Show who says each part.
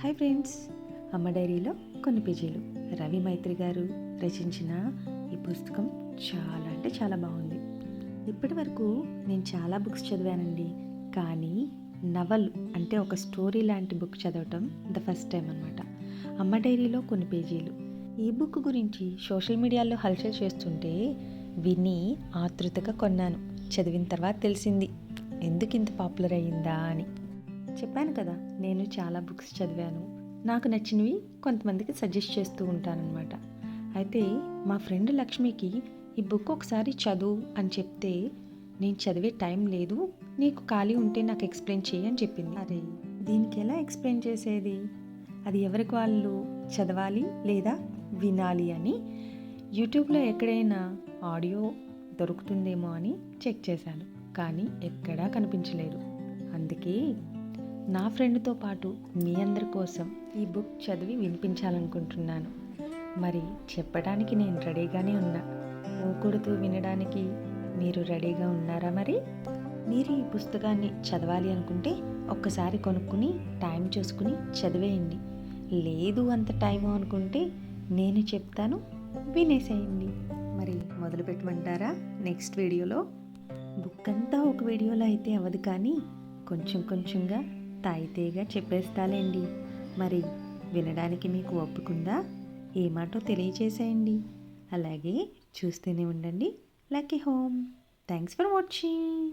Speaker 1: Hi friends, అమ్మ డైరీలో కొన్ని పేజీలు రవి మైత్రి గారు రచించిన ఈ పుస్తకం చాలా అంటే చాలా బాగుంది. ఇప్పటి వరకు నేను చాలా బుక్స్ చదివానండి, కానీ నవల్ అంటే ఒక స్టోరీ లాంటి బుక్ చదవటం ద ఫస్ట్ టైం అనమాట. అమ్మ డైరీలో కొన్ని పేజీలు ఈ బుక్ గురించి సోషల్ మీడియాలో హల్చల్ చేస్తుంటే విని ఆతృతగా కొన్నాను. చదివిన తర్వాత తెలిసింది ఎందుకు ఇంత పాపులర్ అయ్యిందా అని. చెప్పాను కదా, నేను చాలా బుక్స్ చదివాను. నాకు నచ్చినవి కొంతమందికి సజెస్ట్ చేస్తూ ఉంటానన్నమాట. అయితే మా ఫ్రెండ్ లక్ష్మికి ఈ బుక్ ఒకసారి చదువు అని చెప్తే, నేను చదివే టైం లేదు, నీకు ఖాళీ ఉంటే నాకు ఎక్స్ప్లెయిన్ చేయి అని చెప్పింది. అరే, దీనికి ఎలా ఎక్స్ప్లెయిన్ చేసేది? అది ఎవరికి వాళ్ళు చదవాలి లేదా వినాలి అని యూట్యూబ్లో ఎక్కడైనా ఆడియో దొరుకుతుందేమో అని చెక్ చేశాను, కానీ ఎక్కడా కనిపించలేదు. అందుకే నా ఫ్రెండ్తో పాటు మీ అందరి కోసం ఈ బుక్ చదివి వినిపించాలనుకుంటున్నాను. మరి చెప్పడానికి నేను రెడీగానే ఉన్నా. ఊకొడుతూ వినడానికి మీరు రెడీగా ఉన్నారా? మరి మీరు ఈ పుస్తకాన్ని చదవాలి అనుకుంటే ఒక్కసారి కొనుక్కుని టైం చూసుకుని చదివేయండి. లేదు అంత టైము అనుకుంటే నేను చెప్తాను, వినేసేయండి. మరి మొదలు పెట్టమంటారా? నెక్స్ట్ వీడియోలో బుక్ అంతా ఒక వీడియోలో అయితే అవ్వదు, కానీ కొంచెం కొంచెంగా తాయితేగా చెప్పేస్తాలేండి. మరి వినడానికి మీకు ఒప్పుకుందా? ఏ మాటో తెలియచేసేయండి. అలాగే చూస్తూనే ఉండండి lucky home. Thanks for watching.